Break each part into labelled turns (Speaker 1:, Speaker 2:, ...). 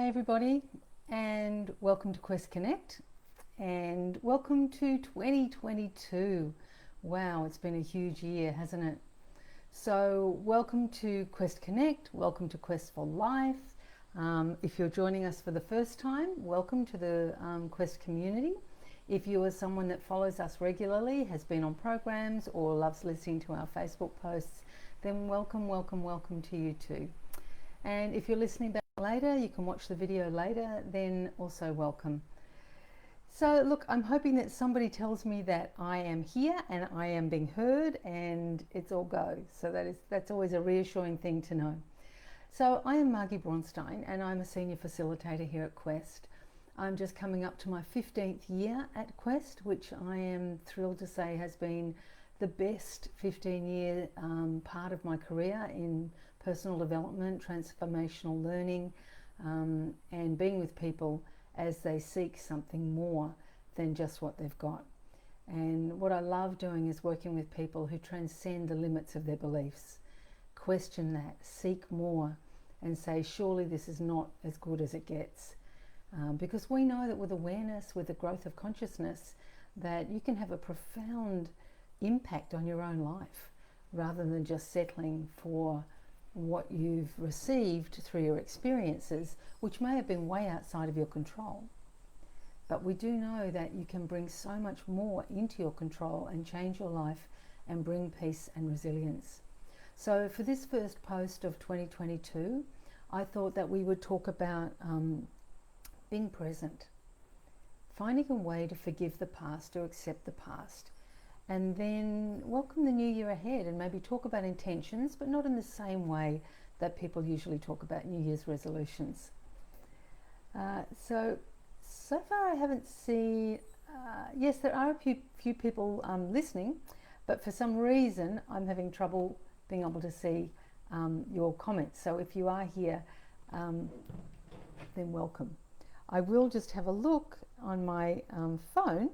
Speaker 1: everybody, and welcome to Quest Connect, and welcome to 2022. Wow, it's been a huge year, hasn't it? So welcome to Quest Connect, welcome to Quest for Life. If you're joining us for the first time, welcome to the Quest community. If you are someone that follows us regularly, has been on programs, or loves listening to our Facebook posts, then welcome to you too. And if you're listening back later, you can watch the video later, then also welcome. So look, I'm hoping that somebody tells me that I am here and I am being heard and it's all go. So that's always a reassuring thing to know. So I am Margie Braunstein and I'm a Senior Facilitator here at Quest. I'm just coming up to my 15th year at Quest, which I am thrilled to say has been the best 15-year part of my career in personal development, transformational learning, and being with people as they seek something more than just what they've got. And what I love doing is working with people who transcend the limits of their beliefs, question that, seek more, and say, surely this is not as good as it gets. Because we know that with awareness, with the growth of consciousness, that you can have a profound impact on your own life rather than just settling for what you've received through your experiences, which may have been way outside of your control. But we do know that you can bring so much more into your control and change your life and bring peace and resilience. So for this first post of 2022, I thought that we would talk about being present, finding a way to forgive the past or accept the past, and then welcome the new year ahead and maybe talk about intentions, but not in the same way that people usually talk about New Year's resolutions. So far I haven't seen, yes, there are a few people listening, but for some reason I'm having trouble being able to see your comments. So if you are here, then welcome. I will just have a look on my phone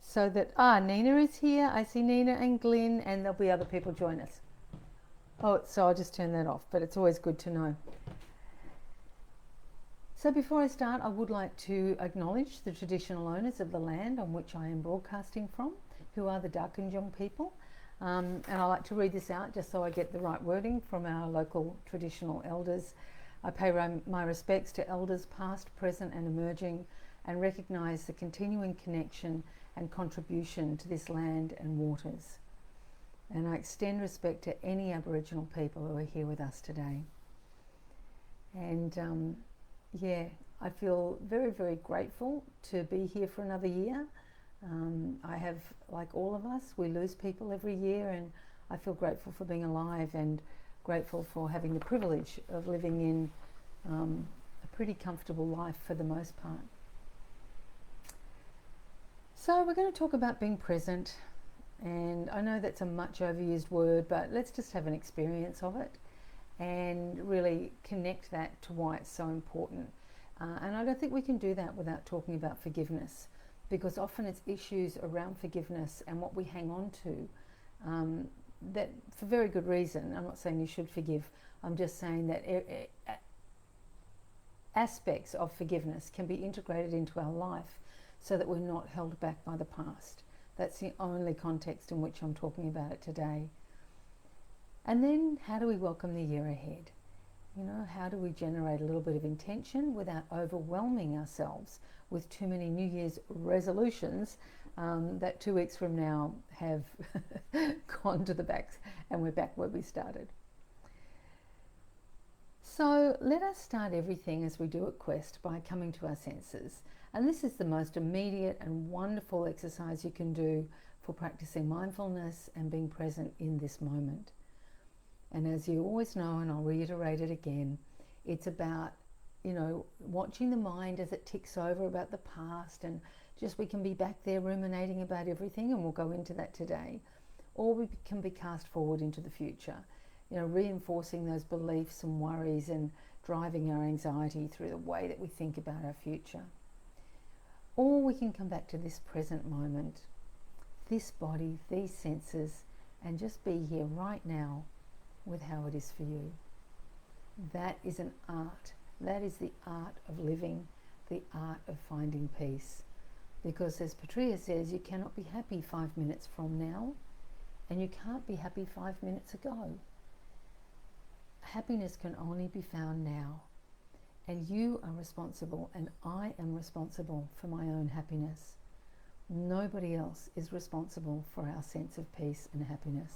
Speaker 1: so that, Nina is here. I see Nina and Glenn, and there'll be other people join us. Oh, so I'll just turn that off, but it's always good to know. So before I start, I would like to acknowledge the traditional owners of the land on which I am broadcasting from, who are the Darkinjung people. And I like to read this out just so I get the right wording from our local traditional elders. I pay my respects to elders past, present and emerging, and recognise the continuing connection and contribution to this land and waters. And I extend respect to any Aboriginal people who are here with us today. And I feel very, very grateful to be here for another year. I have, like all of us, we lose people every year, and I feel grateful for being alive and grateful for having the privilege of living in a pretty comfortable life for the most part. So we're going to talk about being present, and I know that's a much overused word, but let's just have an experience of it and really connect that to why it's so important. And I don't think we can do that without talking about forgiveness, because often it's issues around forgiveness and what we hang on to that, for very good reason. I'm not saying you should forgive, I'm just saying that aspects of forgiveness can be integrated into our life so that we're not held back by the past. That's the only context in which I'm talking about it today. And then how do we welcome the year ahead? You know, how do we generate a little bit of intention without overwhelming ourselves with too many New Year's resolutions that 2 weeks from now have gone to the back and we're back where we started. So let us start everything as we do at Quest by coming to our senses. And this is the most immediate and wonderful exercise you can do for practicing mindfulness and being present in this moment. And as you always know, and I'll reiterate it again, it's about, watching the mind as it ticks over about the past, and just we can be back there ruminating about everything, and we'll go into that today. Or we can be cast forward into the future, reinforcing those beliefs and worries and driving our anxiety through the way that we think about our future. Or we can come back to this present moment, this body, these senses, and just be here right now with how it is for you. That is an art That is the art of living, the art of finding peace. Because as Patria says, you cannot be happy 5 minutes from now, and you can't be happy 5 minutes ago. Happiness can only be found now. And you are responsible, and I am responsible for my own happiness. Nobody else is responsible for our sense of peace and happiness.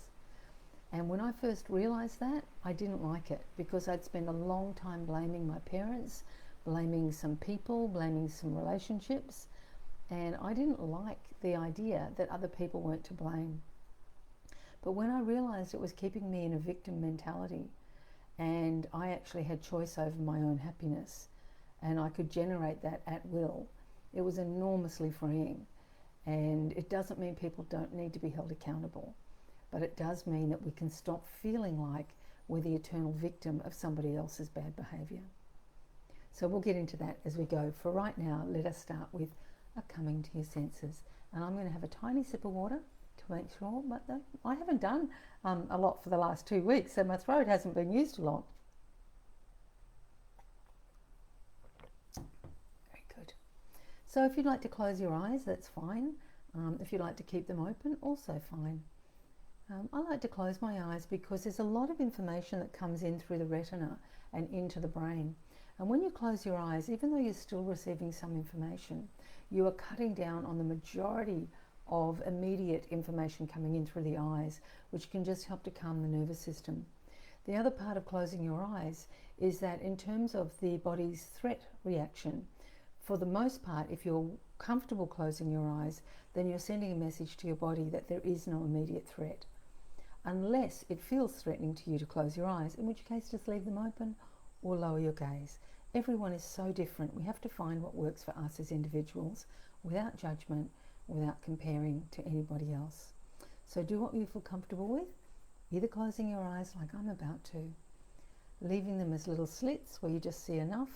Speaker 1: And when I first realized that, I didn't like it, because I'd spent a long time blaming my parents, blaming some people, blaming some relationships, and I didn't like the idea that other people weren't to blame. But when I realized it was keeping me in a victim mentality, and I actually had choice over my own happiness, and I could generate that at will, it was enormously freeing. And it doesn't mean people don't need to be held accountable, but it does mean that we can stop feeling like we're the eternal victim of somebody else's bad behavior. So we'll get into that as we go. For right now, let us start with a coming to your senses. And I'm going to have a tiny sip of water to make sure, but I haven't done a lot for the last 2 weeks, so my throat hasn't been used a lot. Very good. So if you'd like to close your eyes, that's fine. If you'd like to keep them open, also fine. I like to close my eyes because there's a lot of information that comes in through the retina and into the brain. And when you close your eyes, even though you're still receiving some information, you are cutting down on the majority of immediate information coming in through the eyes, which can just help to calm the nervous system. The other part of closing your eyes is that in terms of the body's threat reaction, for the most part, if you're comfortable closing your eyes, then you're sending a message to your body that there is no immediate threat. Unless it feels threatening to you to close your eyes, in which case just leave them open or lower your gaze. Everyone is so different. We have to find what works for us as individuals without judgment, without comparing to anybody else. So do what you feel comfortable with, either closing your eyes like I'm about to, leaving them as little slits where you just see enough,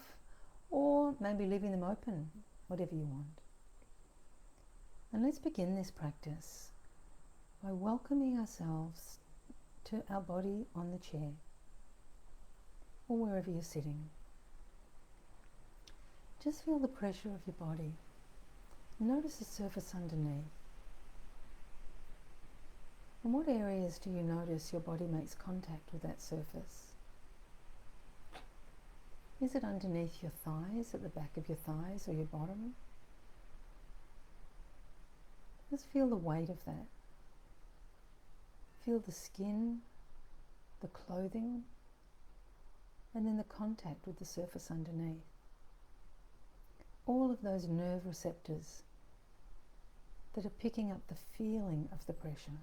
Speaker 1: or maybe leaving them open, whatever you want. And let's begin this practice by welcoming ourselves to our body on the chair or wherever you're sitting. Just feel the pressure of your body. Notice the surface underneath. In what areas do you notice your body makes contact with that surface? Is it underneath your thighs, at the back of your thighs, or your bottom? Just feel the weight of that. Feel the skin, the clothing, and then the contact with the surface underneath. All of those nerve receptors that are picking up the feeling of the pressure,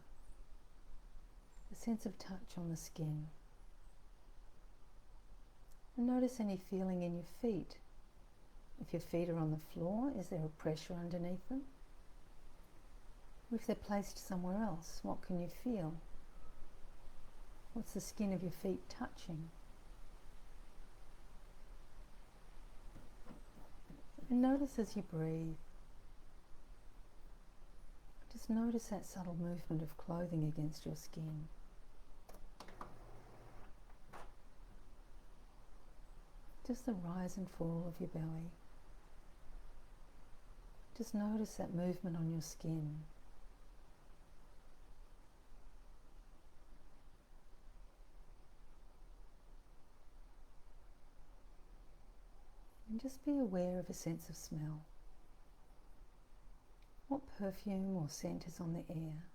Speaker 1: the sense of touch on the skin. And notice any feeling in your feet. If your feet are on the floor, is there a pressure underneath them? Or if they're placed somewhere else, what can you feel? What's the skin of your feet touching? And notice as you breathe, just notice that subtle movement of clothing against your skin. Just the rise and fall of your belly. Just notice that movement on your skin. And just be aware of a sense of smell. What perfume or scent is on the air?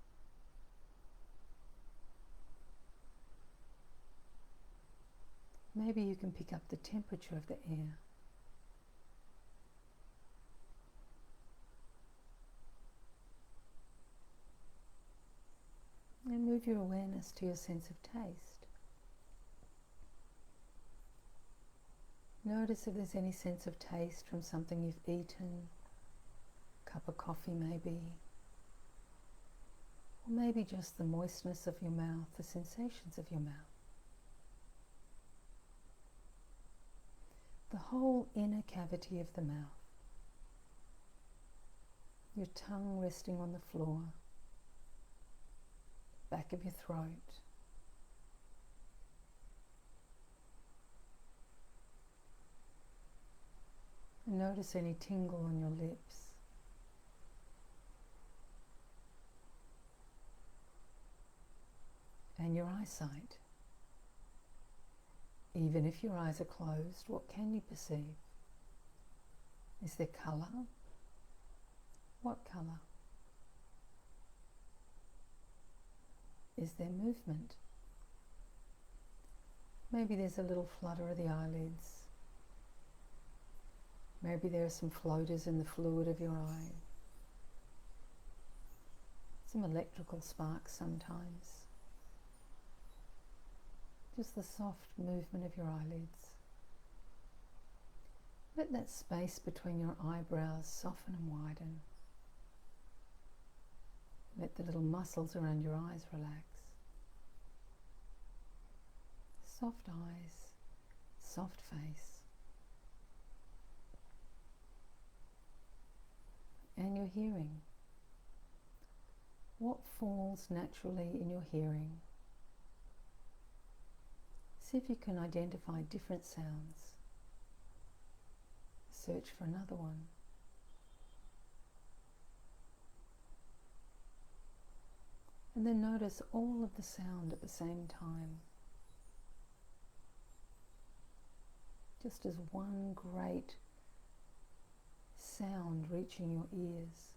Speaker 1: Maybe you can pick up the temperature of the air. And move your awareness to your sense of taste. Notice if there's any sense of taste from something you've eaten, a cup of coffee maybe, or maybe just the moistness of your mouth, the sensations of your mouth. The whole inner cavity of the mouth, your tongue resting on the floor, back of your throat. Notice any tingle on your lips. And your eyesight. Even if your eyes are closed, what can you perceive? Is there colour? What colour? Is there movement? Maybe there's a little flutter of the eyelids. Maybe there are some floaters in the fluid of your eye. Some electrical sparks sometimes. Just the soft movement of your eyelids. Let that space between your eyebrows soften and widen. Let the little muscles around your eyes relax. Soft eyes, soft face. And your hearing. What falls naturally in your hearing? See if you can identify different sounds. Search for another one. And then notice all of the sound at the same time. Just as one great sound reaching your ears.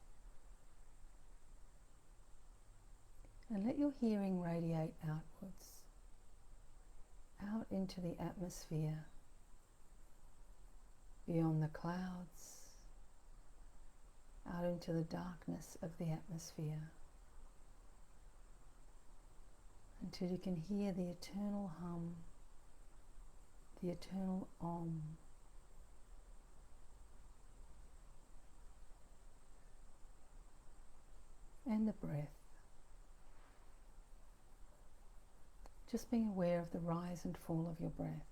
Speaker 1: And let your hearing radiate outwards, out into the atmosphere, beyond the clouds, out into the darkness of the atmosphere, until you can hear the eternal hum, the eternal Om. And the breath. Just being aware of the rise and fall of your breath.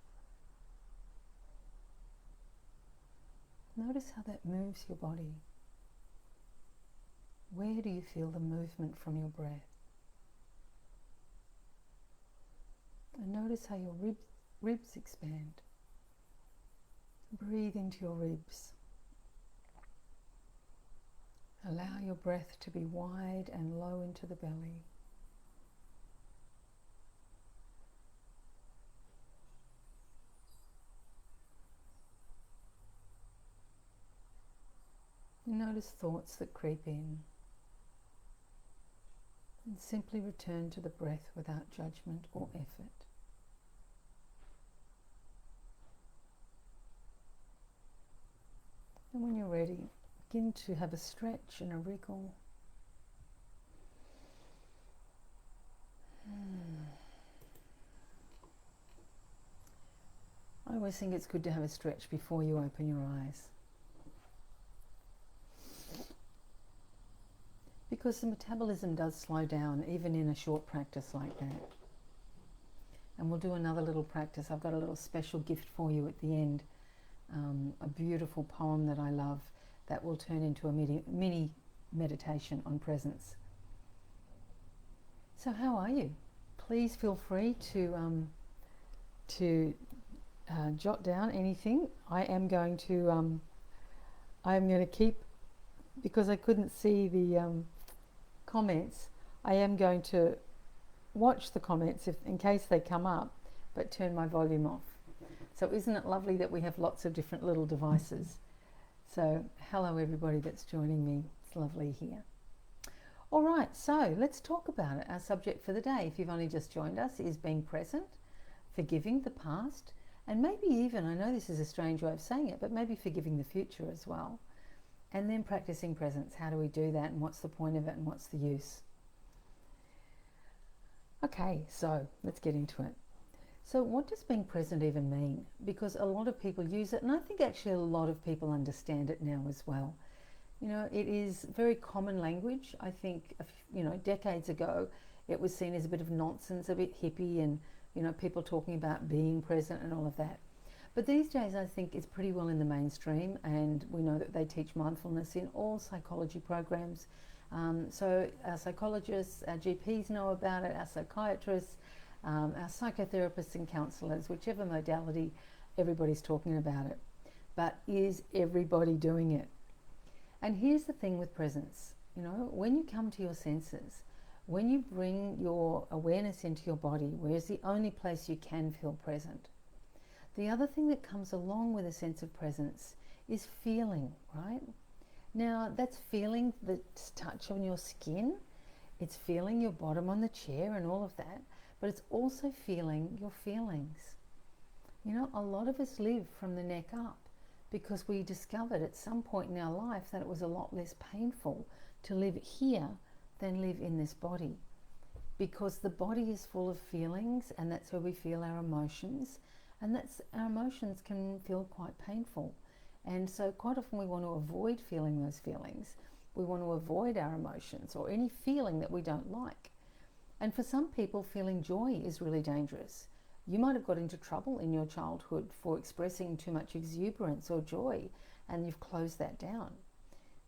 Speaker 1: Notice how that moves your body. Where do you feel the movement from your breath? And notice how your ribs expand. Breathe into your ribs. Allow your breath to be wide and low into the belly. Notice thoughts that creep in, and simply return to the breath without judgment or effort. And when you're ready, begin to have a stretch and a wriggle. I always think it's good to have a stretch before you open your eyes, because the metabolism does slow down even in a short practice like that. And we'll do another little practice. I've got a little special gift for you at the end, a beautiful poem that I love that will turn into a mini meditation on presence. So how are you? Please feel free to jot down anything. I am going to keep, because I couldn't see the comments, I am going to watch the comments in case they come up, but turn my volume off. So isn't it lovely that we have lots of different little devices? So hello everybody that's joining me. It's lovely here. All right, so let's talk about it. Our subject for the day, if you've only just joined us, is being present, forgiving the past, and maybe even, I know this is a strange way of saying it, but maybe forgiving the future as well. And then practicing presence. How do we do that, and what's the point of it, and what's the use? Okay, so let's get into it. So what does being present even mean? Because a lot of people use it, and I think actually a lot of people understand it now as well. You know, it is very common language. I think, decades ago, it was seen as a bit of nonsense, a bit hippie, and, people talking about being present and all of that. But these days, I think it's pretty well in the mainstream, and we know that they teach mindfulness in all psychology programs. So our psychologists, our GPs know about it, our psychiatrists, our psychotherapists and counsellors, whichever modality, everybody's talking about it. but is everybody doing it? And here's the thing with presence. When you come to your senses, when you bring your awareness into your body, where's the only place you can feel present, the other thing that comes along with a sense of presence is feeling, right? Now, that's feeling the touch on your skin, it's feeling your bottom on the chair and all of that, but it's also feeling your feelings. A lot of us live from the neck up because we discovered at some point in our life that it was a lot less painful to live here than live in this body, because the body is full of feelings, and that's where we feel our emotions, and our emotions can feel quite painful. And so quite often we want to avoid feeling those feelings. We want to avoid our emotions or any feeling that we don't like. And for some people, feeling joy is really dangerous. You might have got into trouble in your childhood for expressing too much exuberance or joy, and you've closed that down.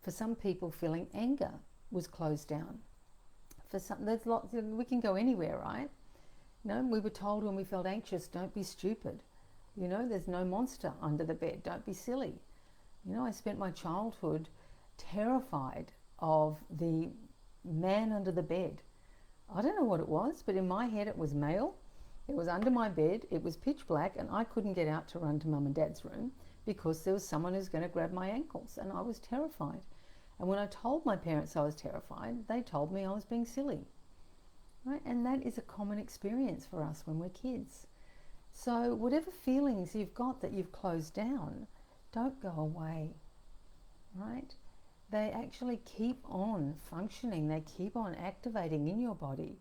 Speaker 1: For some people, feeling anger was closed down. For some, there's lots. We can go anywhere, right? We were told when we felt anxious, don't be stupid. There's no monster under the bed. Don't be silly. I spent my childhood terrified of the man under the bed. I don't know what it was, but in my head it was male. It was under my bed. It was pitch black, and I couldn't get out to run to mum and dad's room because there was someone who's going to grab my ankles, and I was terrified. And when I told my parents I was terrified, they told me I was being silly. Right? And that is a common experience for us when we're kids. So whatever feelings you've got that you've closed down, don't go away. Right? They actually keep on functioning. They keep on activating in your body.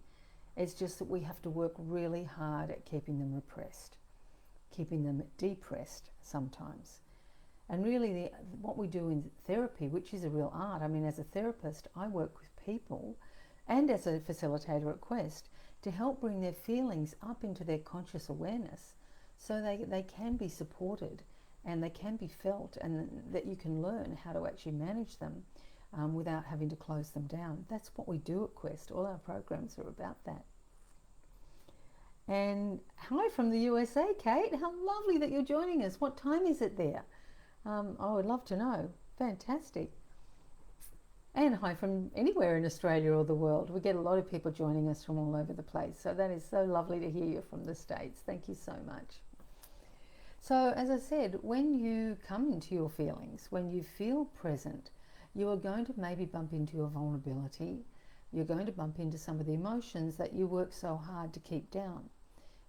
Speaker 1: It's just that we have to work really hard at keeping them repressed, keeping them depressed sometimes. And really what we do in therapy, which is a real art, as a therapist, I work with people and as a facilitator at Quest to help bring their feelings up into their conscious awareness so they can be supported and they can be felt, and that you can learn how to actually manage them without having to close them down. That's what we do at Quest. All our programs are about that. And hi from the USA, Kate. How lovely that you're joining us. What time is it there? I would love to know. Fantastic. And hi from anywhere in Australia or the world. We get a lot of people joining us from all over the place. So that is so lovely to hear you from the States. Thank you so much. So as I said, when you come into your feelings, when you feel present, you are going to maybe bump into your vulnerability. You're going to bump into some of the emotions that you work so hard to keep down.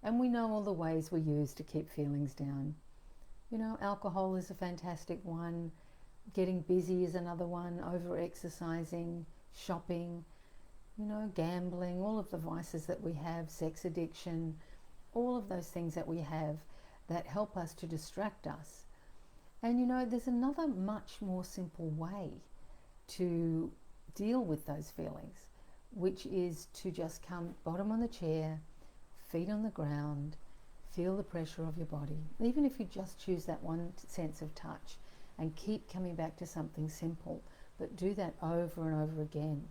Speaker 1: And we know all the ways we use to keep feelings down. Alcohol is a fantastic one. Getting busy is another one. Over-exercising, shopping, gambling, all of the vices that we have, sex addiction, all of those things that we have that help us to distract us. And there's another much more simple way to deal with those feelings, which is to just come bottom on the chair, feet on the ground, feel the pressure of your body. Even if you just choose that one sense of touch and keep coming back to something simple, but do that over and over again.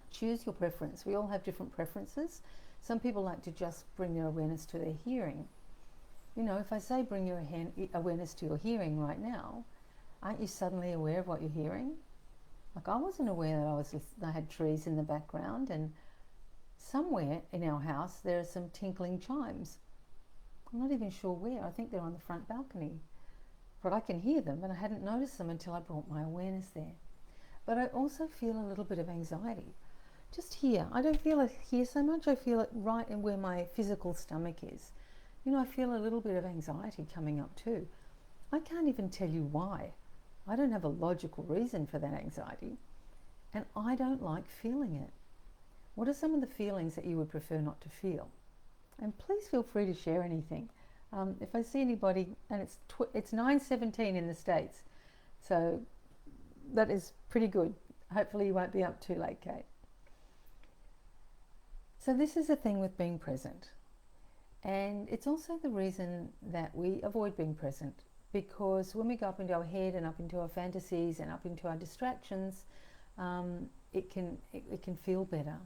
Speaker 1: Choose your preference. We all have different preferences. Some people like to just bring their awareness to their hearing. If I say bring your awareness to your hearing right now, aren't you suddenly aware of what you're hearing? Like, I wasn't aware that I had trees in the background, and somewhere in our house there are some tinkling chimes. I'm not even sure where. I think they're on the front balcony. But I can hear them, and I hadn't noticed them until I brought my awareness there. But I also feel a little bit of anxiety. Just here. I don't feel it here so much. I feel it right in where my physical stomach is. I feel a little bit of anxiety coming up too. I can't even tell you why. I don't have a logical reason for that anxiety. And I don't like feeling it. What are some of the feelings that you would prefer not to feel? And please feel free to share anything. If I see anybody, and it's 9:17 in the States, so that is pretty good. Hopefully you won't be up too late, Kate. So this is the thing with being present. And it's also the reason that we avoid being present, because when we go up into our head and up into our fantasies and up into our distractions, it can feel better.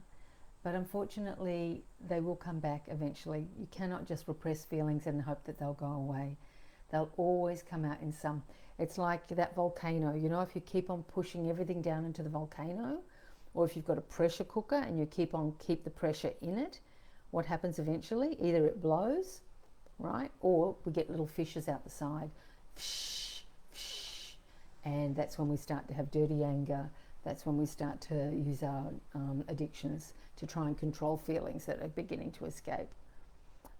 Speaker 1: But unfortunately, they will come back eventually. You cannot just repress feelings and hope that they'll go away. They'll always come out in some. It's like that volcano. You know, if you keep on pushing everything down into the volcano, or if you've got a pressure cooker and you keep the pressure in it, what happens eventually? Either it blows, right, or we get little fishes out the side. And that's when we start to have dirty anger. That's when we start to use our addictions to try and control feelings that are beginning to escape.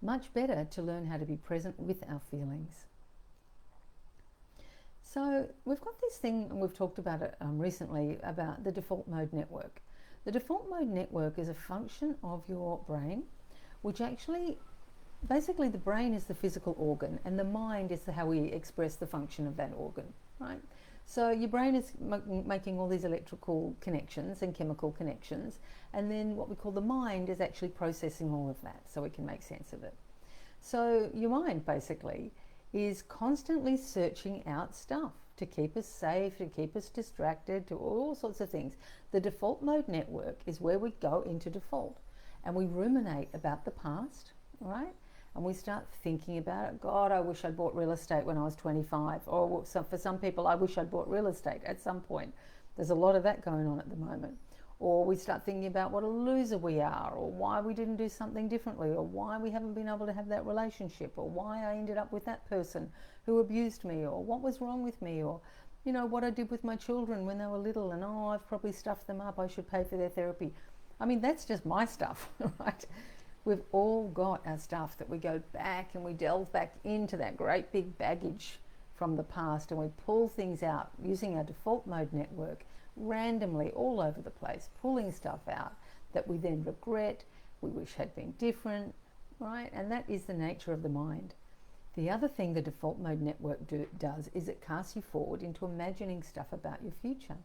Speaker 1: Much better to learn how to be present with our feelings. So we've got this thing, and we've talked about it recently, about the default mode network. The default mode network is a function of your brain, which actually, basically the brain is the physical organ and the mind is how we express the function of that organ, right? So your brain is making all these electrical connections and chemical connections, and then what we call the mind is actually processing all of that so we can make sense of it. So your mind basically is constantly searching out stuff to keep us safe, to keep us distracted, to all sorts of things. The default mode network is where we go into default and we ruminate about the past, right? And we start thinking about it. God, I wish I'd bought real estate when I was 25. Or for some people, I wish I'd bought real estate at some point. There's a lot of that going on at the moment. Or we start thinking about what a loser we are, or why we didn't do something differently, or why we haven't been able to have that relationship, or why I ended up with that person who abused me, or what was wrong with me, or, you know, what I did with my children when they were little, and oh, I've probably stuffed them up, I should pay for their therapy. I mean, that's just my stuff, right? We've all got our stuff that we go back and we delve back into that great big baggage from the past, and we pull things out using our default mode network randomly all over the place, pulling stuff out that we then regret, we wish had been different, right? And that is the nature of the mind. The other thing the default mode network does is it casts you forward into imagining stuff about your future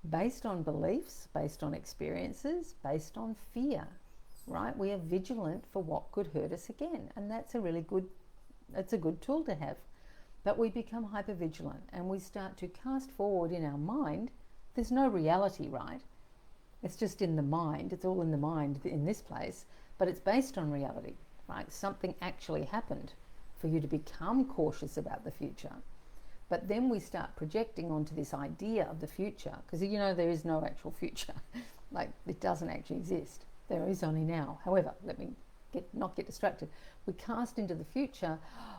Speaker 1: based on beliefs, based on experiences, based on fear, right? We are vigilant for what could hurt us again, and that's a really good, it's a good tool to have. But we become hypervigilant and we start to cast forward in our mind. There's no reality, right? It's just in the mind. It's all in the mind in this place, but it's based on reality, right? Something actually happened for you to become cautious about the future. But then we start projecting onto this idea of the future, because you know there is no actual future. Like, it doesn't actually exist. There is only now. However, let me not get distracted. We cast into the future,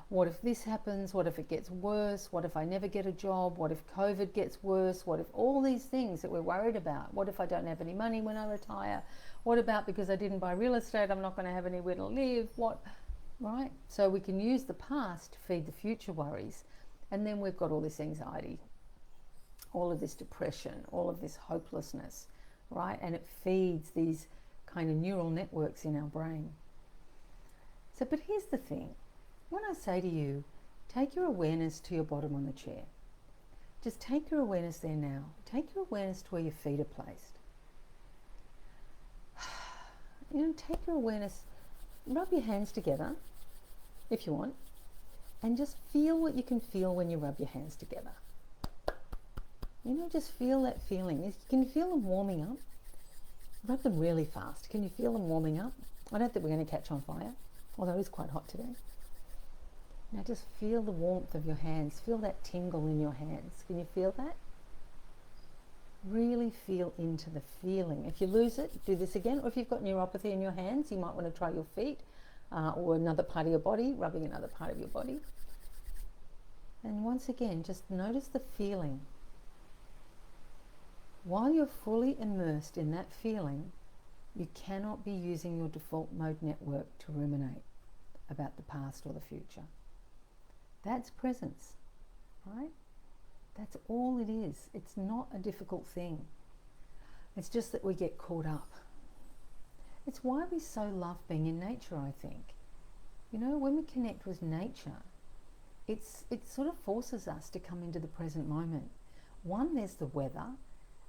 Speaker 1: what if this happens? What if it gets worse? What if I never get a job? What if COVID gets worse? What if all these things that we're worried about? What if I don't have any money when I retire? What about because I didn't buy real estate, I'm not going to have anywhere to live? What, right? So we can use the past to feed the future worries. And then we've got all this anxiety, all of this depression, all of this hopelessness, right? And it feeds these kind of neural networks in our brain. So, but here's the thing. When I say to you, take your awareness to your bottom on the chair. Just take your awareness there now. Take your awareness to where your feet are placed. You know, take your awareness, rub your hands together if you want, and just feel what you can feel when you rub your hands together. You know, just feel that feeling. Can you feel them warming up? Rub them really fast. Can you feel them warming up? I don't think we're going to catch on fire, although it's quite hot today. Now just feel the warmth of your hands. Feel that tingle in your hands. Can you feel that? Really feel into the feeling. If you lose it, do this again. Or if you've got neuropathy in your hands, you might want to try your feet or another part of your body, rubbing another part of your body. And once again, just notice the feeling. While you're fully immersed in that feeling, you cannot be using your default mode network to ruminate about the past or the future. That's presence, right? That's all it is. It's not a difficult thing. It's just that we get caught up. It's why we so love being in nature, I think. You know, when we connect with nature, it sort of forces us to come into the present moment. One, there's the weather,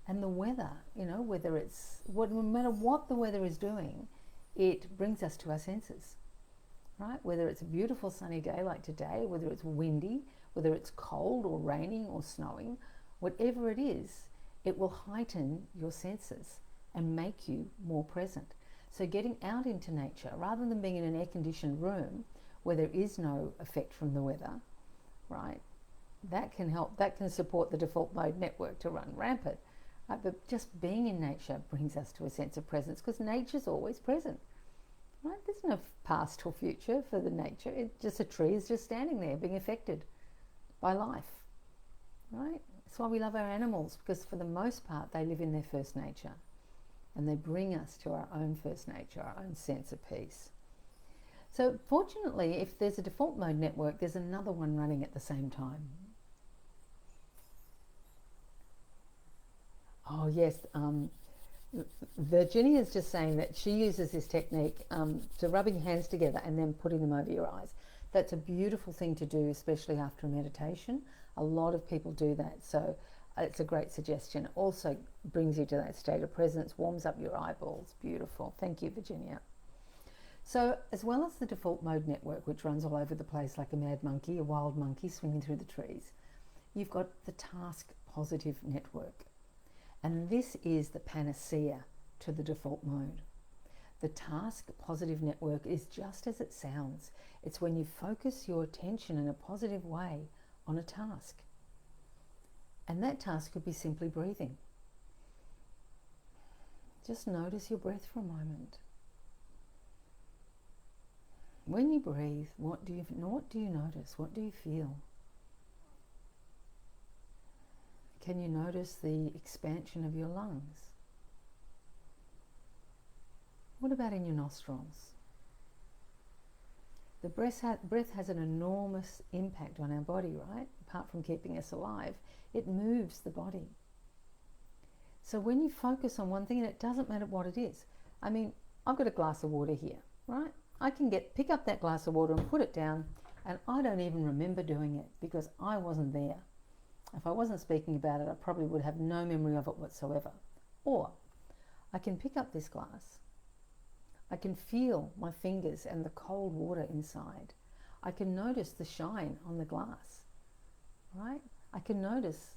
Speaker 1: and the weather, you know, no matter what the weather is doing, it brings us to our senses. Right? Whether it's a beautiful sunny day like today, whether it's windy, whether it's cold or raining or snowing, whatever it is, it will heighten your senses and make you more present. So getting out into nature, rather than being in an air-conditioned room where there is no effect from the weather, right? That can help, that can support the default mode network to run rampant. But just being in nature brings us to a sense of presence, because nature's always present, right? There's no past or future for the nature. It's just a tree is just standing there being affected by life, right? That's why we love our animals, because for the most part they live in their first nature and they bring us to our own first nature, our own sense of peace. So fortunately, if there's a default mode network, there's another one running at the same time. Oh yes, Virginia is just saying that she uses this technique to rubbing your hands together and then putting them over your eyes. That's a beautiful thing to do, especially after a meditation. A lot of people do that, so it's a great suggestion. It also brings you to that state of presence, warms up your eyeballs. Beautiful. Thank you, Virginia. So as well as the default mode network, which runs all over the place like a mad monkey, a wild monkey swinging through the trees, you've got the task positive network. And this is the panacea to the default mode. The task positive network is just as it sounds. It's when you focus your attention in a positive way on a task. And that task could be simply breathing. Just notice your breath for a moment. When you breathe, what do you notice? What do you feel? Can you notice the expansion of your lungs? What about in your nostrils? The breath has an enormous impact on our body, right? Apart from keeping us alive, it moves the body. So when you focus on one thing, and it doesn't matter what it is. I mean, I've got a glass of water here, right? I can pick up that glass of water and put it down, and I don't even remember doing it because I wasn't there. If I wasn't speaking about it, I probably would have no memory of it whatsoever. Or I can pick up this glass. I can feel my fingers and the cold water inside. I can notice the shine on the glass, right? I can notice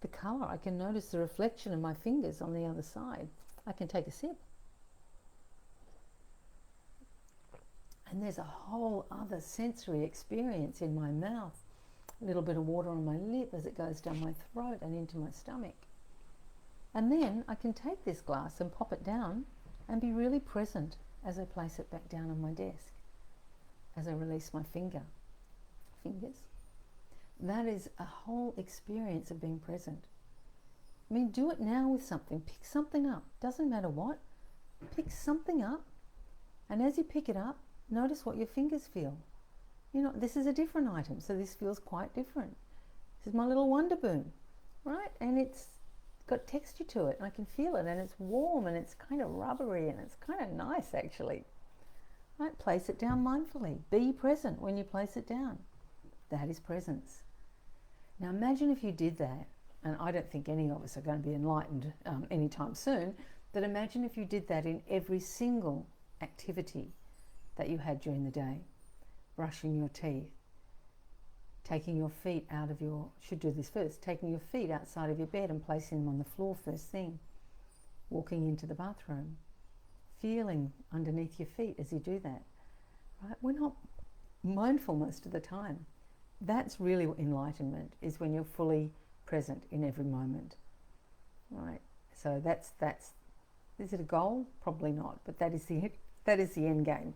Speaker 1: the color. I can notice the reflection of my fingers on the other side. I can take a sip. And there's a whole other sensory experience in my mouth. A little bit of water on my lip as it goes down my throat and into my stomach. And then I can take this glass and pop it down and be really present as I place it back down on my desk, as I release my fingers. That is a whole experience of being present. I mean, do it now with something. Pick something up. Doesn't matter what. Pick something up, and as you pick it up, notice what your fingers feel. You know, this is a different item, so this feels quite different. This is my little Wonder Boom, right? And it's got texture to it, and I can feel it, and it's warm, and it's kind of rubbery, and it's kind of nice, actually. Right? Place it down mindfully. Be present when you place it down. That is presence. Now imagine if you did that, and I don't think any of us are going to be enlightened anytime soon, but imagine if you did that in every single activity that you had during the day. Brushing your teeth, taking your feet out of your, should do this first, taking your feet outside of your bed and placing them on the floor first thing, walking into the bathroom, feeling underneath your feet as you do that, right? We're not mindful most of the time. That's really enlightenment, is when you're fully present in every moment, right? So that's is it a goal? Probably not, but that is the end game.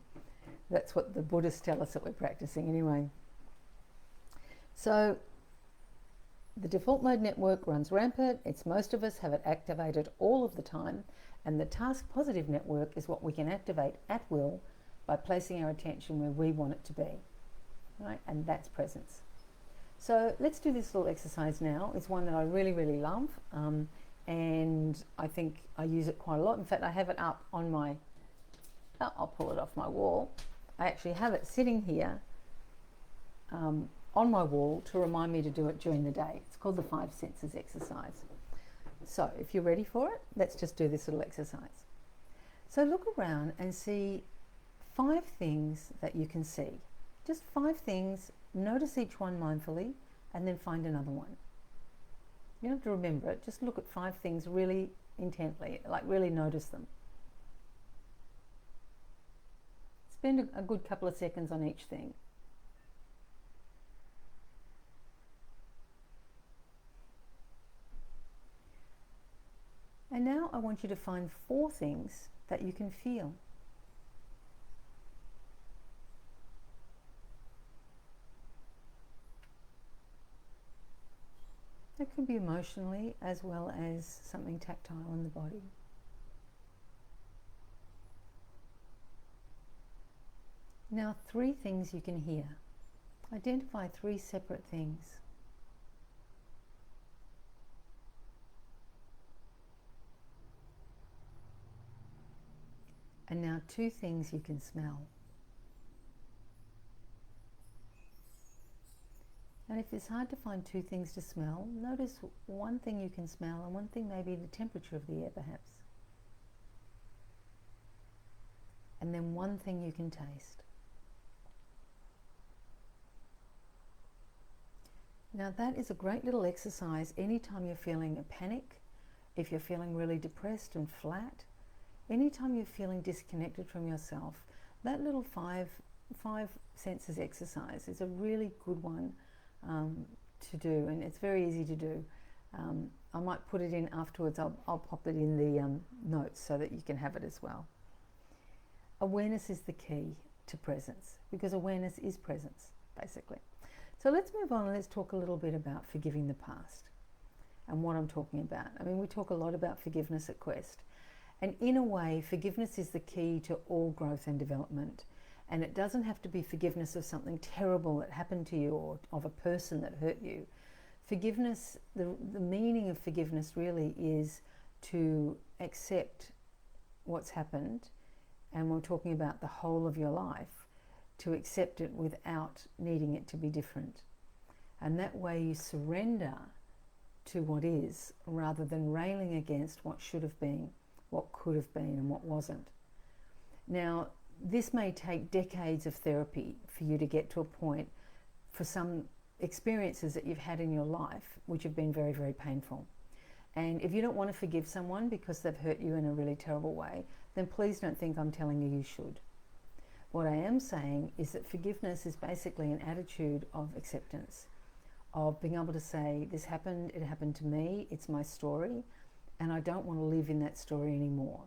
Speaker 1: That's what the Buddhists tell us that we're practicing anyway. So the default mode network runs rampant. It's most of us have it activated all of the time, and the task positive network is what we can activate at will by placing our attention where we want it to be, right? And that's presence. So let's do this little exercise now. It's one that I really, really love, and I think I use it quite a lot. In fact, I have it up on my, I'll pull it off my wall. I actually have it sitting here on my wall to remind me to do it during the day. It's called the 5 senses exercise. So if you're ready for it, let's just do this little exercise. So look around and see 5 things that you can see. Just 5 things, notice each one mindfully, and then find another one. You don't have to remember it, just look at 5 things really intently, like really notice them. Spend a good couple of seconds on each thing. And now I want you to find 4 things that you can feel. It could be emotionally as well as something tactile in the body. Now 3 things you can hear. Identify 3 separate things. And now 2 things you can smell. And if it's hard to find 2 things to smell, notice 1 thing you can smell and 1 thing maybe the temperature of the air perhaps. And then 1 thing you can taste. Now that is a great little exercise anytime you're feeling a panic, if you're feeling really depressed and flat, anytime you're feeling disconnected from yourself. That little five senses exercise is a really good one to do, and it's very easy to do. I might put it in afterwards. I'll pop it in the notes so that you can have it as well. Awareness is the key to presence, because awareness is presence, basically. So let's move on and let's talk a little bit about forgiving the past and what I'm talking about. I mean, we talk a lot about forgiveness at Quest, and in a way, forgiveness is the key to all growth and development. And it doesn't have to be forgiveness of something terrible that happened to you or of a person that hurt you. Forgiveness, the meaning of forgiveness really is to accept what's happened, and we're talking about the whole of your life, to accept it without needing it to be different. And that way you surrender to what is, rather than railing against what should have been, what could have been, and what wasn't. Now, this may take decades of therapy for you to get to a point, for some experiences that you've had in your life which have been very, very painful. And if you don't want to forgive someone because they've hurt you in a really terrible way, then please don't think I'm telling you you should. What I am saying is that forgiveness is basically an attitude of acceptance, of being able to say, this happened, it happened to me, it's my story, and I don't want to live in that story anymore.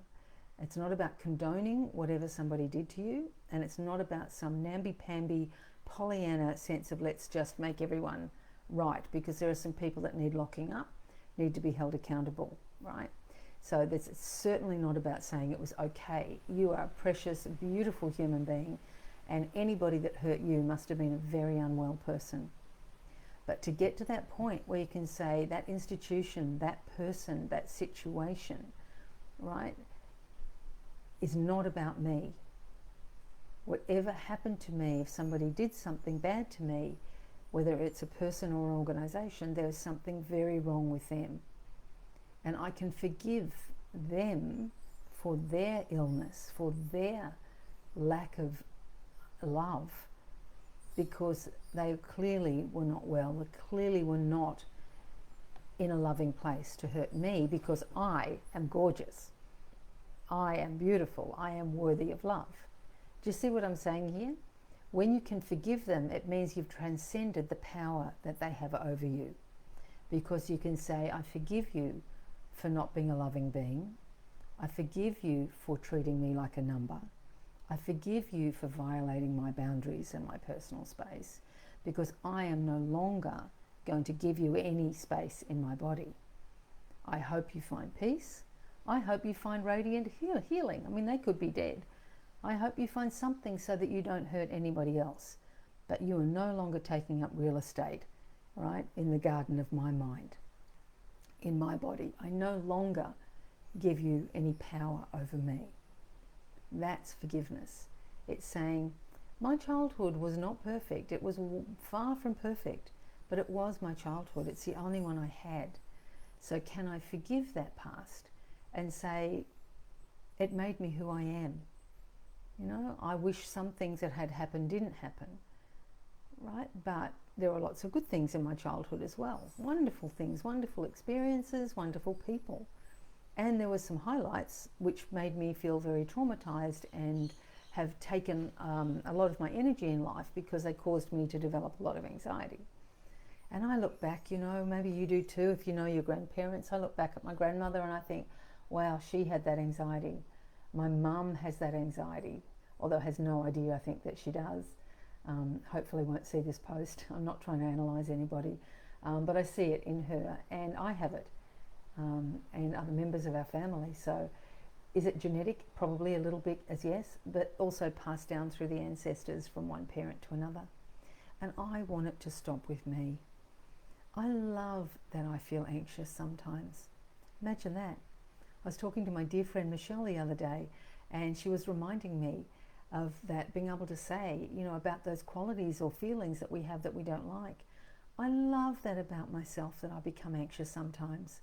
Speaker 1: It's not about condoning whatever somebody did to you, and it's not about some namby-pamby Pollyanna sense of let's just make everyone right, because there are some people that need locking up, need to be held accountable, right? So it's certainly not about saying it was okay. You are a precious, beautiful human being, and anybody that hurt you must have been a very unwell person. But to get to that point where you can say that institution, that person, that situation, right, is not about me. Whatever happened to me, if somebody did something bad to me, whether it's a person or an organization, there's something very wrong with them. And I can forgive them for their illness, for their lack of love, because they clearly were not well, they clearly were not in a loving place to hurt me, because I am gorgeous, I am beautiful, I am worthy of love. Do you see what I'm saying here? When you can forgive them, it means you've transcended the power that they have over you, because you can say, I forgive you for not being a loving being. I forgive you for treating me like a number. I forgive you for violating my boundaries and my personal space, because I am no longer going to give you any space in my body. I hope you find peace. I hope you find radiant healing. I mean, they could be dead. I hope you find something so that you don't hurt anybody else, but you are no longer taking up real estate, right, in the garden of my mind, in my body. I no longer give you any power over me. That's forgiveness. It's saying, my childhood was not perfect. It was far from perfect, but it was my childhood. It's the only one I had. So can I forgive that past and say, it made me who I am? You know, I wish some things that had happened didn't happen, right? But there were lots of good things in my childhood as well. Wonderful things, wonderful experiences, wonderful people. And there were some highlights which made me feel very traumatized and have taken a lot of my energy in life, because they caused me to develop a lot of anxiety. And I look back, you know, maybe you do too, if you know your grandparents. I look back at my grandmother and I think, wow, she had that anxiety. My mum has that anxiety, although has no idea, I think, that she does. Hopefully won't see this post. I'm not trying to analyse anybody, but I see it in her, and I have it, and other members of our family. So is it genetic? Probably a little bit, as yes, but also passed down through the ancestors from one parent to another. And I want it to stop with me. I love that I feel anxious sometimes. Imagine that. I was talking to my dear friend Michelle the other day, and she was reminding me of that, being able to say, about those qualities or feelings that we have that we don't like. I love that about myself, that I become anxious sometimes,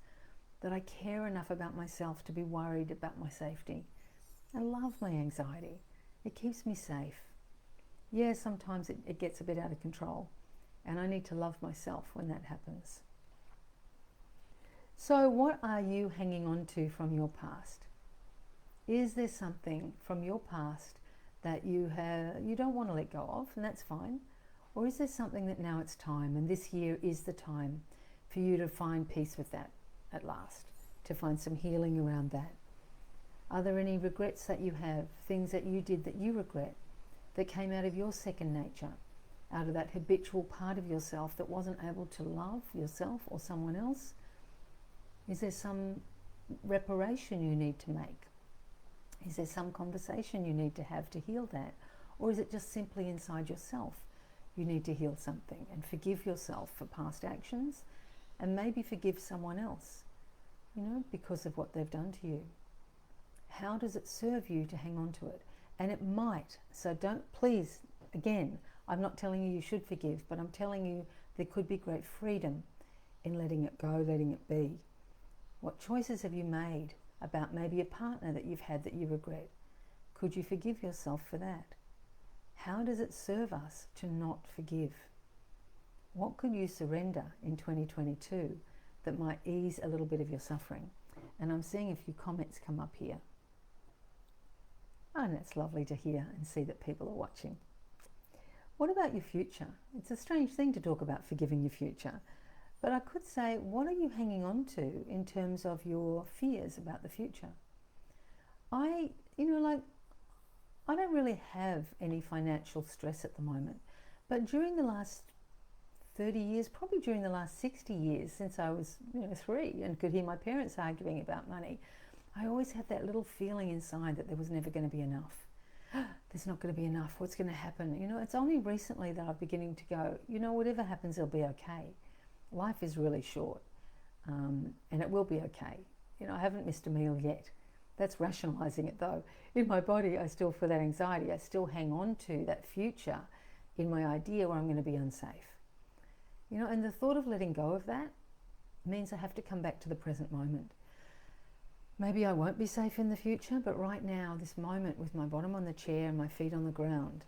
Speaker 1: that I care enough about myself to be worried about my safety. I love my anxiety. It keeps me safe. Yeah, sometimes it gets a bit out of control, and I need to love myself when that happens. So what are you hanging on to from your past? Is there something from your past that you don't want to let go of, and that's fine? Or is there something that now it's time, and this year is the time for you to find peace with that at last, to find some healing around that? Are there any regrets that you have, things that you did that you regret, that came out of your second nature, out of that habitual part of yourself that wasn't able to love yourself or someone else? Is there some reparation you need to make? Is there some conversation you need to have to heal that? Or is it just simply inside yourself? You need to heal something and forgive yourself for past actions, and maybe forgive someone else, because of what they've done to you. How does it serve you to hang on to it? And it might, so don't, please, again, I'm not telling you should forgive, but I'm telling you there could be great freedom in letting it go, letting it be. What choices have you made about maybe a partner that you've had that you regret? Could you forgive yourself for that? How does it serve us to not forgive? What could you surrender in 2022 that might ease a little bit of your suffering? And I'm seeing a few comments come up here. Oh, and it's lovely to hear and see that people are watching. What about your future? It's a strange thing to talk about forgiving your future. But I could say, what are you hanging on to in terms of your fears about the future? I don't really have any financial stress at the moment. But during the last 30 years, probably during the last 60 years, since I was 3 and could hear my parents arguing about money, I always had that little feeling inside that there was never going to be enough. There's not going to be enough. What's going to happen? It's only recently that I'm beginning to go, whatever happens, it'll be okay. Life is really short, and it will be okay. I haven't missed a meal yet. That's rationalizing it though. In my body, I still feel that anxiety. I still hang on to that future in my idea where I'm going to be unsafe. And the thought of letting go of that means I have to come back to the present moment. Maybe I won't be safe in the future, but right now, this moment with my bottom on the chair and my feet on the ground,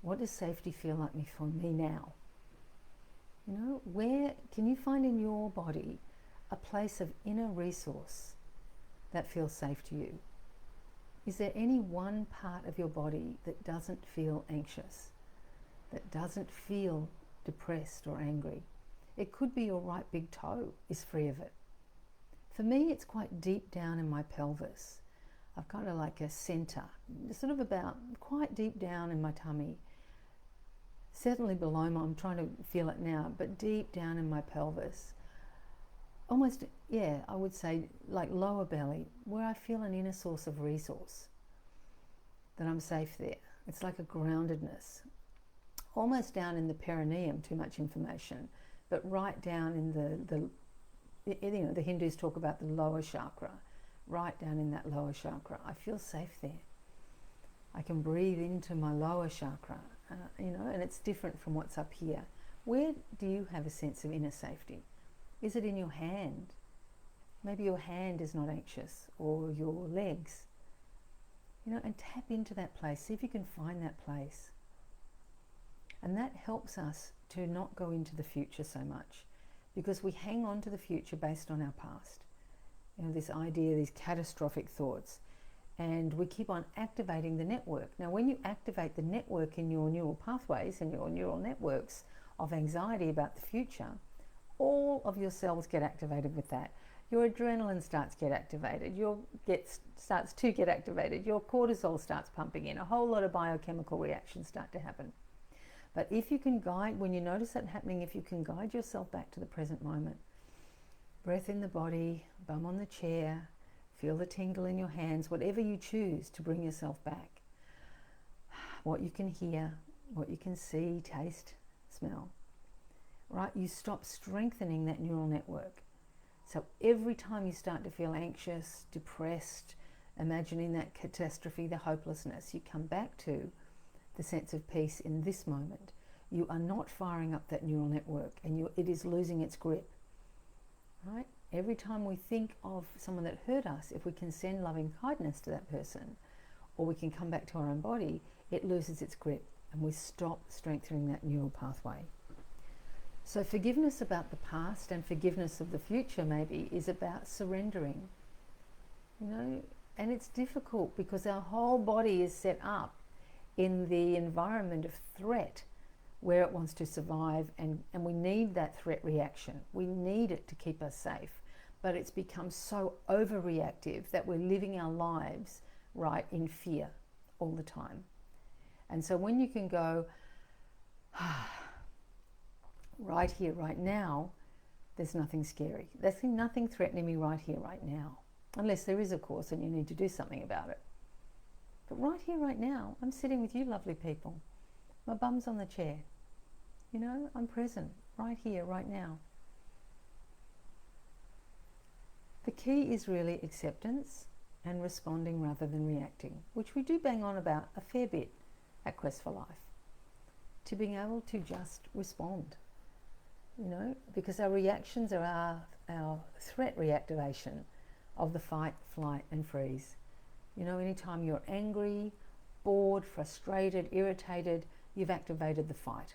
Speaker 1: what does safety feel like for me now? Where can you find in your body a place of inner resource that feels safe to you? Is there any one part of your body that doesn't feel anxious, that doesn't feel depressed or angry? It could be your right big toe is free of it. For me, it's quite deep down in my pelvis. I've got like a center, sort of about quite deep down in my tummy. Certainly below I'm trying to feel it now, but deep down in my pelvis. Almost, I would say like lower belly, where I feel an inner source of resource, that I'm safe there. It's like a groundedness. Almost down in the perineum, too much information, but right down in the Hindus talk about the lower chakra, right down in that lower chakra. I feel safe there. I can breathe into my lower chakra, and it's different from what's up here. Where do you have a sense of inner safety? Is it in your hand? Maybe your hand is not anxious, or your legs. And tap into that place. See if you can find that place. And that helps us to not go into the future so much, because we hang on to the future based on our past. This idea, these catastrophic thoughts. And we keep on activating the network. Now, when you activate the network in your neural pathways and your neural networks of anxiety about the future, all of your cells get activated with that. your adrenaline starts to get activated, starts to get activated, your cortisol starts pumping in, a whole lot of biochemical reactions start to happen. But if you can guide, when you notice that happening, if you can guide yourself back to the present moment, breath in the body, bum on the chair, feel the tingle in your hands, whatever you choose to bring yourself back. What you can hear, what you can see, taste, smell, right? You stop strengthening that neural network. So every time you start to feel anxious, depressed, imagining that catastrophe, the hopelessness, you come back to the sense of peace in this moment. You are not firing up that neural network, and it is losing its grip, right? Every time we think of someone that hurt us, if we can send loving kindness to that person, or we can come back to our own body, it loses its grip, and we stop strengthening that neural pathway. So forgiveness about the past and forgiveness of the future maybe is about surrendering, and it's difficult because our whole body is set up in the environment of threat where it wants to survive, and we need that threat reaction. We need it to keep us safe, but it's become so overreactive that we're living our lives right in fear all the time. And so when you can go, right here, right now, there's nothing scary. There's nothing threatening me right here, right now. Unless there is, of course, and you need to do something about it. But right here, right now, I'm sitting with you lovely people. My bum's on the chair. I'm present right here, right now. The key is really acceptance and responding rather than reacting, which we do bang on about a fair bit at Quest for Life. To being able to just respond. Because our reactions are our threat reactivation of the fight, flight, and freeze. Anytime you're angry, bored, frustrated, irritated, you've activated the fight.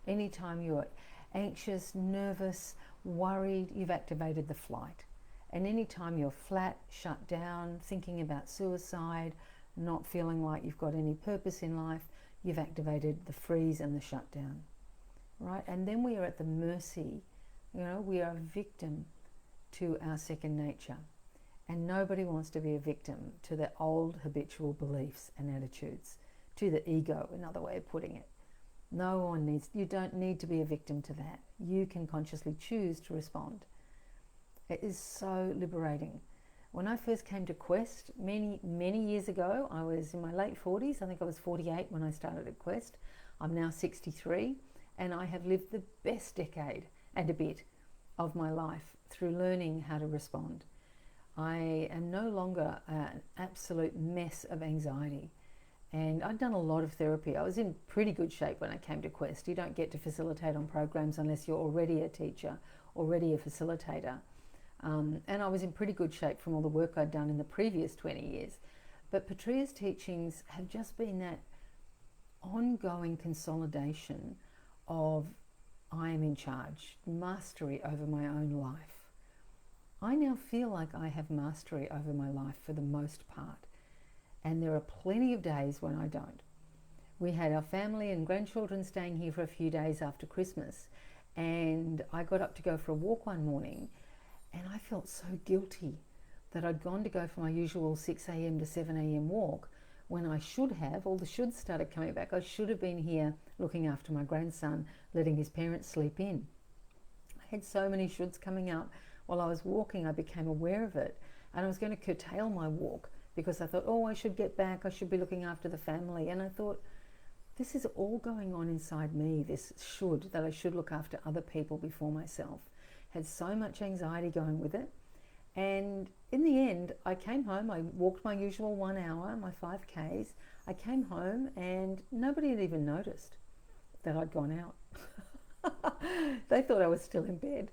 Speaker 1: Anytime you're anxious, nervous, worried, you've activated the flight. And anytime you're flat, shut down, thinking about suicide, not feeling like you've got any purpose in life, you've activated the freeze and the shutdown. Right? And then we are at the mercy, we are a victim to our second nature. And nobody wants to be a victim to the old habitual beliefs and attitudes, to the ego, another way of putting it. You don't need to be a victim to that. You can consciously choose to respond. It is so liberating. When I first came to Quest many, many years ago, I was in my late 40s. I think I was 48 when I started at Quest. I'm now 63. And I have lived the best decade and a bit of my life through learning how to respond. I am no longer an absolute mess of anxiety. And I'd done a lot of therapy. I was in pretty good shape when I came to Quest. You don't get to facilitate on programs unless you're already a teacher, already a facilitator. And I was in pretty good shape from all the work I'd done in the previous 20 years. But Patria's teachings have just been that ongoing consolidation of I am in charge, mastery over my own life. I now feel like I have mastery over my life for the most part. And there are plenty of days when I don't. We had our family and grandchildren staying here for a few days after Christmas. And I got up to go for a walk one morning and I felt so guilty that I'd gone to go for my usual 6 a.m. to 7 a.m. walk when I should have, all the shoulds started coming back. I should have been here looking after my grandson, letting his parents sleep in. I had so many shoulds coming up. While I was walking, I became aware of it. And I was going to curtail my walk because I thought, I should get back. I should be looking after the family. And I thought, this is all going on inside me, this that I should look after other people before myself. Had so much anxiety going with it. And in the end, I came home, I walked my usual 1 hour, my 5Ks. I came home and nobody had even noticed that I'd gone out. They thought I was still in bed.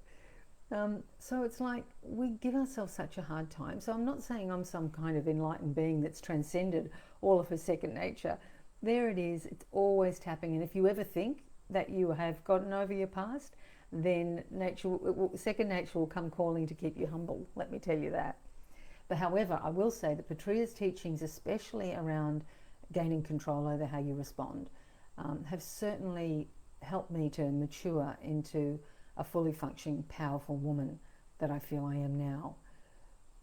Speaker 1: So it's like we give ourselves such a hard time. So I'm not saying I'm some kind of enlightened being that's transcended all of her second nature. There it is. It's always tapping. And if you ever think that you have gotten over your past, then second nature will come calling to keep you humble. Let me tell you that. But however, I will say that Patria's teachings, especially around gaining control over how you respond, have certainly helped me to mature into a fully functioning, powerful woman that I feel I am now,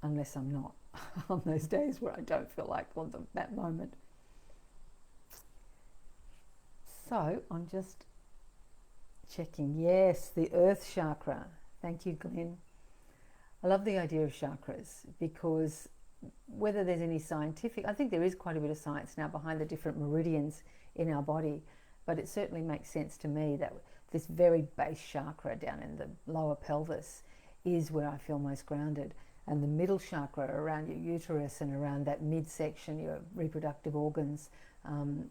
Speaker 1: unless I'm not on those days where I don't feel like that moment. So I'm just checking. Yes, the earth chakra. Thank you, Glenn. I love the idea of chakras because whether there's any scientific, I think there is quite a bit of science now behind the different meridians in our body, but it certainly makes sense to me that this very base chakra down in the lower pelvis is where I feel most grounded. And the middle chakra around your uterus and around that midsection, your reproductive organs,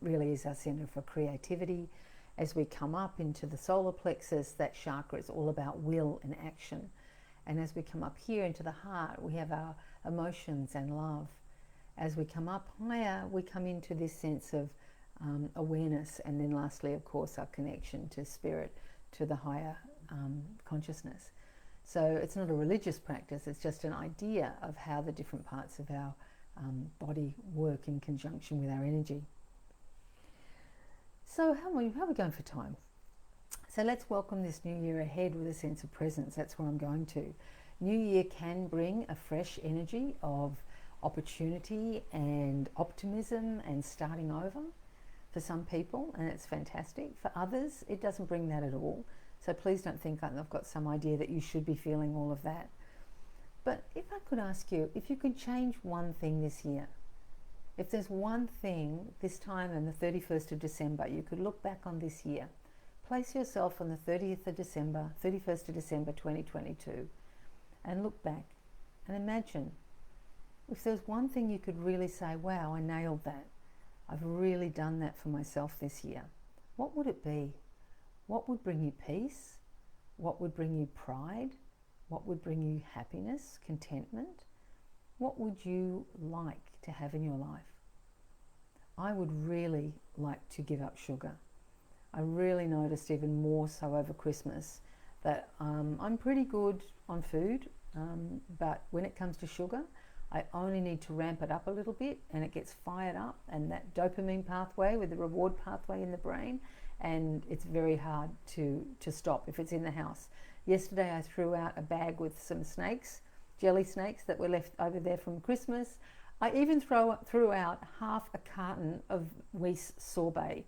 Speaker 1: really is our center for creativity. As we come up into the solar plexus, that chakra is all about will and action. And as we come up here into the heart, we have our emotions and love. As we come up higher, we come into this sense of awareness. And then lastly, of course, our connection to spirit, to the higher consciousness. So it's not a religious practice, it's just an idea of how the different parts of our body work in conjunction with our energy. So how are we going for time? So let's welcome this new year ahead with a sense of presence. That's where I'm going to. New year can bring a fresh energy of opportunity and optimism and starting over for some people, and it's fantastic. For others, it doesn't bring that at all. So please don't think I've got some idea that you should be feeling all of that. But if I could ask you, if you could change one thing this year, if there's one thing this time on the 31st of December, you could look back on this year, place yourself on the 31st of December 2022, and look back and imagine if there's one thing you could really say, wow, I nailed that. I've really done that for myself this year. What would it be? What would bring you peace? What would bring you pride? What would bring you happiness, contentment? What would you like to have in your life? I would really like to give up sugar. I really noticed even more so over Christmas that I'm pretty good on food, but when it comes to sugar, I only need to ramp it up a little bit and it gets fired up, and that dopamine pathway with the reward pathway in the brain, and it's very hard to stop if it's in the house. Yesterday I threw out a bag with some snakes, jelly snakes that were left over there from Christmas. I even threw out half a carton of Weiss sorbet,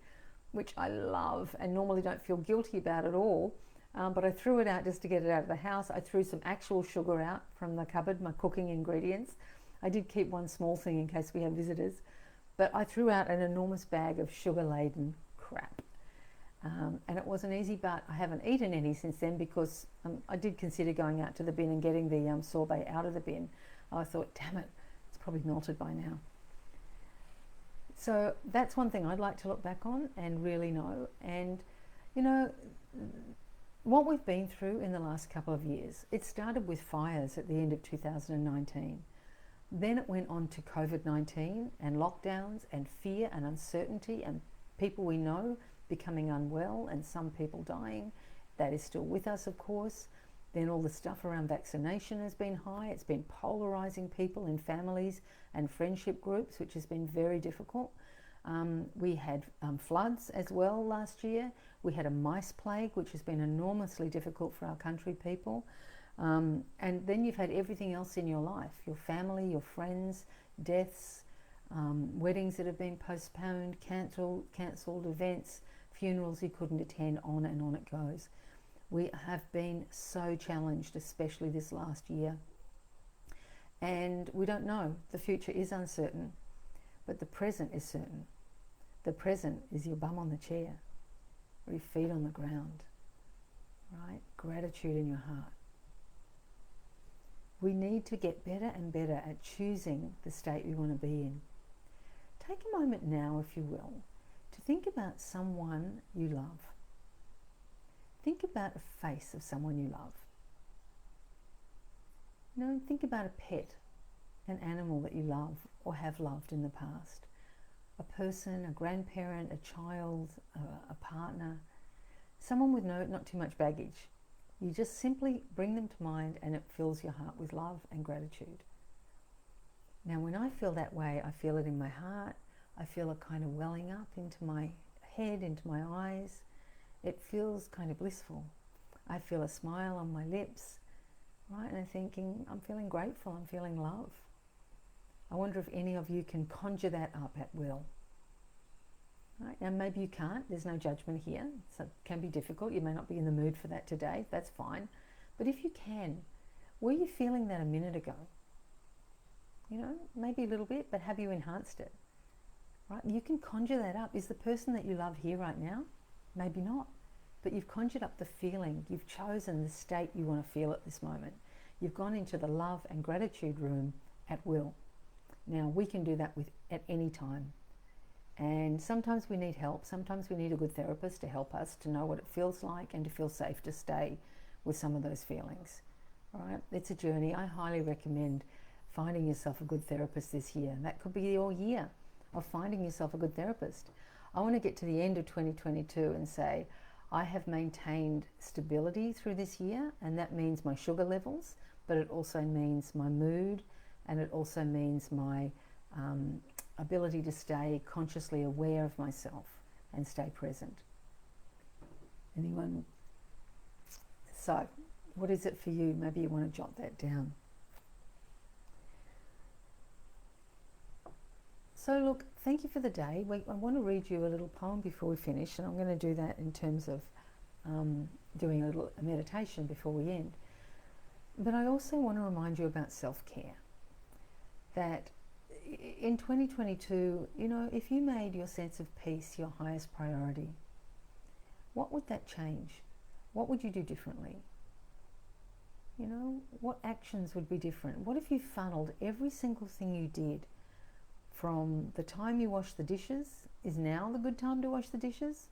Speaker 1: which I love and normally don't feel guilty about at all, but I threw it out just to get it out of the house. I threw some actual sugar out from the cupboard, my cooking ingredients. I did keep one small thing in case we have visitors, but I threw out an enormous bag of sugar-laden crap. And it wasn't easy, but I haven't eaten any since then because I did consider going out to the bin and getting the sorbet out of the bin. I thought, damn it, it's probably melted by now. So that's one thing I'd like to look back on and really know. And, you know, what we've been through in the last couple of years, it started with fires at the end of 2019. Then it went on to COVID-19 and lockdowns and fear and uncertainty and people we know becoming unwell and some people dying. That is still with us, of course. Then all the stuff around vaccination has been high. It's been polarizing people in families and friendship groups, which has been very difficult. We had floods as well last year. We had a mice plague, which has been enormously difficult for our country people. And then you've had everything else in your life, your family, your friends, deaths, weddings that have been postponed, cancelled events, funerals you couldn't attend, on it goes. We have been so challenged, especially this last year. And we don't know. The future is uncertain, but the present is certain. The present is your bum on the chair, or your feet on the ground, right? Gratitude in your heart. We need to get better and better at choosing the state we want to be in. Take a moment now, if you will, to think about someone you love. Think about a face of someone you love. You know, think about a pet, an animal that you love or have loved in the past. A person, a grandparent, a child, a partner, someone with not too much baggage. You just simply bring them to mind and it fills your heart with love and gratitude. Now, when I feel that way, I feel it in my heart. I feel it kind of welling up into my head, into my eyes. It feels kind of blissful. I feel a smile on my lips. right? And thinking, I'm feeling grateful, I'm feeling love. I wonder if any of you can conjure that up at will. Right? And maybe you can't, there's no judgment here, so it can be difficult, you may not be in the mood for that today, that's fine. But if you can, were you feeling that a minute ago? You know, maybe a little bit, but have you enhanced it? Right? You can conjure that up. Is the person that you love here right now? Maybe not. But you've conjured up the feeling. You've chosen the state you want to feel at this moment. You've gone into the love and gratitude room at will. Now, we can do that at any time. And sometimes we need help. Sometimes we need a good therapist to help us to know what it feels like and to feel safe to stay with some of those feelings. Right? It's a journey. I highly recommend finding yourself a good therapist this year. That could be your year of finding yourself a good therapist. I want to get to the end of 2022 and say, I have maintained stability through this year, and that means my sugar levels, but it also means my mood, and it also means my ability to stay consciously aware of myself and stay present. Anyone? So, what is it for you? Maybe you want to jot that down. So look, thank you for the day. I want to read you a little poem before we finish, and I'm going to do that in terms of doing a meditation before we end. But I also want to remind you about self-care. That in 2022, you know, if you made your sense of peace your highest priority, what would that change? What would you do differently? You know, what actions would be different? What if you funneled every single thing you did from the time you wash the dishes? Is now the good time to wash the dishes?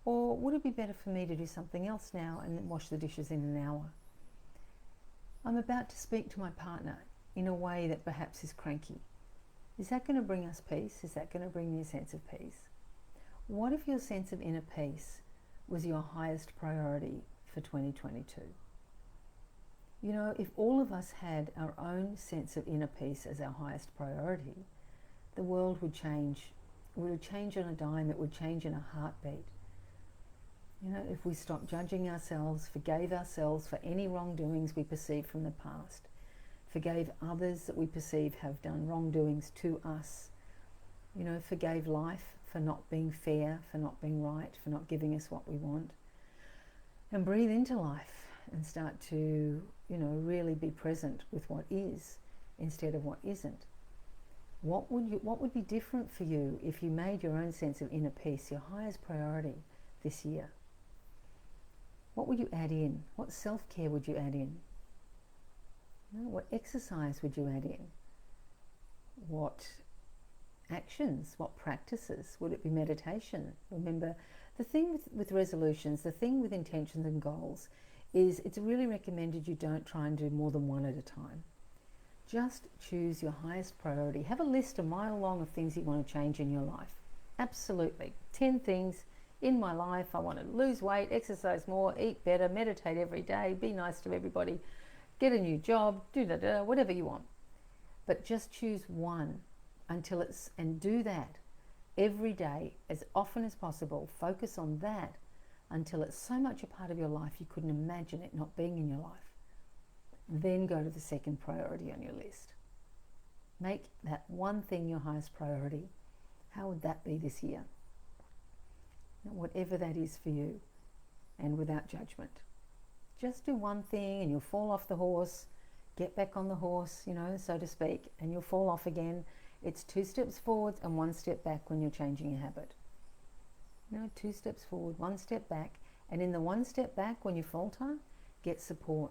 Speaker 1: Or would it be better for me to do something else now and then wash the dishes in an hour? I'm about to speak to my partner in a way that perhaps is cranky. Is that going to bring us peace? Is that going to bring me a sense of peace? What if your sense of inner peace was your highest priority for 2022? You know, if all of us had our own sense of inner peace as our highest priority, the world would change. It would change on a dime. It would change in a heartbeat. You know, if we stopped judging ourselves, forgave ourselves for any wrongdoings we perceive from the past, forgave others that we perceive have done wrongdoings to us, you know, forgave life for not being fair, for not being right, for not giving us what we want, and breathe into life and start to, you know, really be present with what is instead of what isn't. What would be different for you if you made your own sense of inner peace your highest priority this year? What would you add in? What self-care would you add in? You know, what exercise would you add in? What actions, what practices? Would it be meditation? Remember, the thing with resolutions, the thing with intentions and goals is it's really recommended you don't try and do more than one at a time. Just choose your highest priority. Have a list a mile long of things you want to change in your life. Absolutely. 10 things in my life. I want to lose weight, exercise more, eat better, meditate every day, be nice to everybody, get a new job, whatever you want. But just choose one and do that every day as often as possible. Focus on that until it's so much a part of your life you couldn't imagine it not being in your life. Then go to the second priority on your list. Make that one thing your highest priority. How would that be this year? Whatever that is for you, and without judgment. Just do one thing and you'll fall off the horse, get back on the horse, you know, so to speak, and you'll fall off again. It's 2 steps forward and 1 step back when you're changing a habit. You know, 2 steps forward, 1 step back, and in the 1 step back when you falter, get support.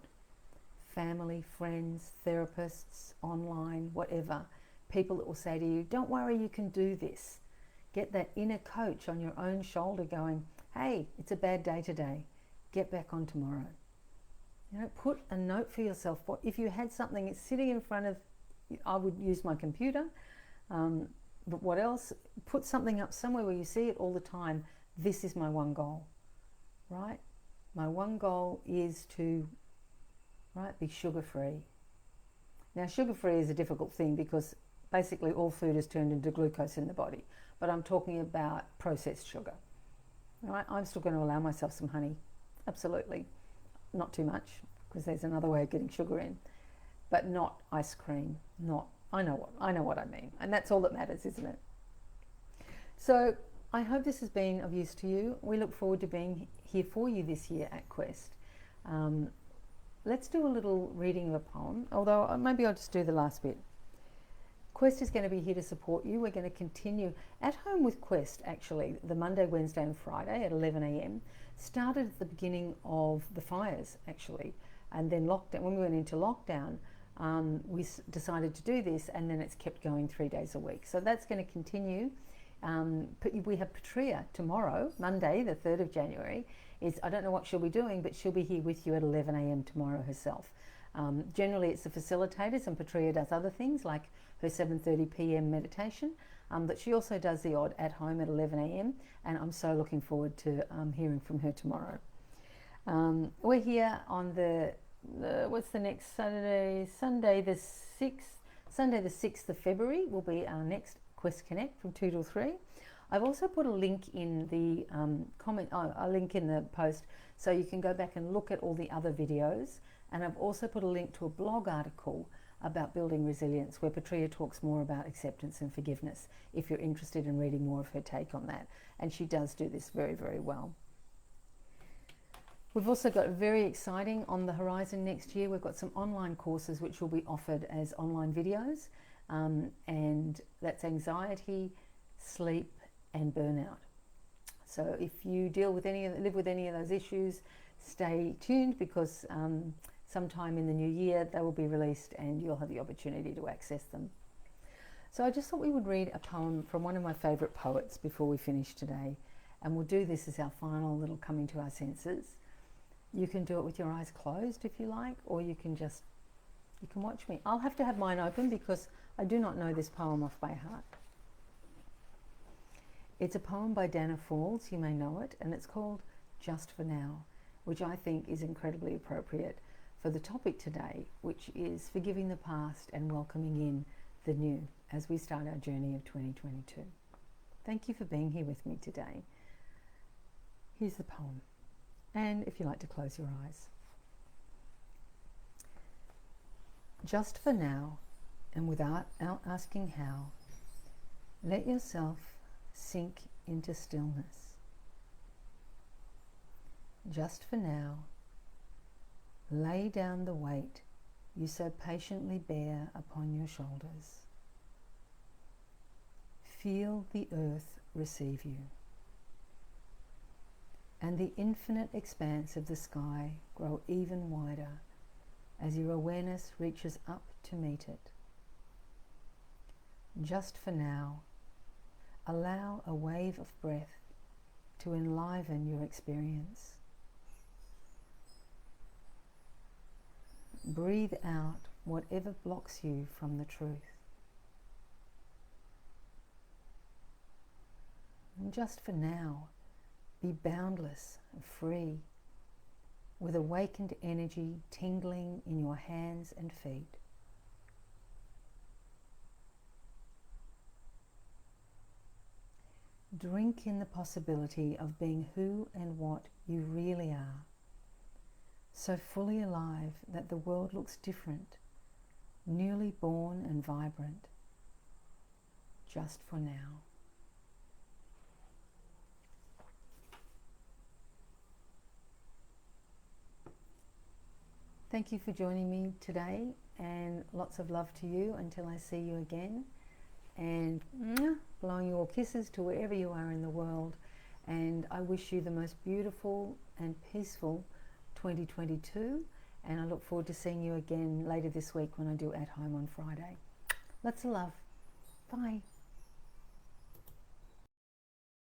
Speaker 1: Family, friends, therapists, online, whatever. People that will say to you, don't worry, you can do this. Get that inner coach on your own shoulder going, hey, it's a bad day today. Get back on tomorrow. You know, put a note for yourself. If you had something it's sitting in front of, I would use my computer, but what else? Put something up somewhere where you see it all the time. This is my one goal, right? My one goal is to, be sugar-free. Now, sugar-free is a difficult thing because basically all food is turned into glucose in the body, but I'm talking about processed sugar. Right? I'm still going to allow myself some honey, absolutely. Not too much, because there's another way of getting sugar in, but not ice cream. I know what I mean, and that's all that matters, isn't it? So I hope this has been of use to you. We look forward to being here for you this year at Quest. Let's do a little reading of a poem, although maybe I'll just do the last bit. Quest is going to be here to support you. We're going to continue at home with Quest, actually, the Monday, Wednesday and Friday at 11 a.m. Started at the beginning of the fires, actually, and then lockdown. When we went into lockdown, we decided to do this, and then it's kept going 3 days a week. So that's going to continue. We have Patria tomorrow, Monday, the 3rd of January. I don't know what she'll be doing, but she'll be here with you at 11 a.m. tomorrow herself. Generally, it's the facilitators, and Patria does other things like her 7:30 p.m. meditation, but she also does the odd at home at 11 a.m. and I'm so looking forward to hearing from her tomorrow. We're here on what's the next Saturday? Sunday the 6th of February will be our next Quest Connect from 2 till 3. I've also put a link in the a link in the post so you can go back and look at all the other videos, and I've also put a link to a blog article about building resilience where Patria talks more about acceptance and forgiveness if you're interested in reading more of her take on that, and she does do this very, very well. We've also got very exciting on the horizon next year. We've got some online courses which will be offered as online videos, and that's anxiety, sleep and burnout. So if you live with any of those issues, stay tuned, because sometime in the new year they will be released and you'll have the opportunity to access them. So I just thought we would read a poem from one of my favourite poets before we finish today, and we'll do this as our final little coming to our senses. You can do it with your eyes closed if you like, or you can watch me. I'll have to have mine open because I do not know this poem off by heart. It's a poem by Dana Falls, you may know it, and it's called Just for Now, which I think is incredibly appropriate for the topic today, which is forgiving the past and welcoming in the new as we start our journey of 2022. Thank you for being here with me today. Here's the poem, and if you like to close your eyes. Just for now, and without asking how, let yourself sink into stillness. Just for now, lay down the weight you so patiently bear upon your shoulders. Feel the earth receive you, and the infinite expanse of the sky grow even wider as your awareness reaches up to meet it. Just for now, allow a wave of breath to enliven your experience. Breathe out whatever blocks you from the truth. And just for now, be boundless and free, with awakened energy tingling in your hands and feet. Drink in the possibility of being who and what you really are, so fully alive that the world looks different, newly born and vibrant, just for now. Thank you for joining me today, and lots of love to you until I see you again. And blowing you all kisses to wherever you are in the world. And I wish you the most beautiful and peaceful 2022. And I look forward to seeing you again later this week when I do At Home on Friday. Lots of love. Bye.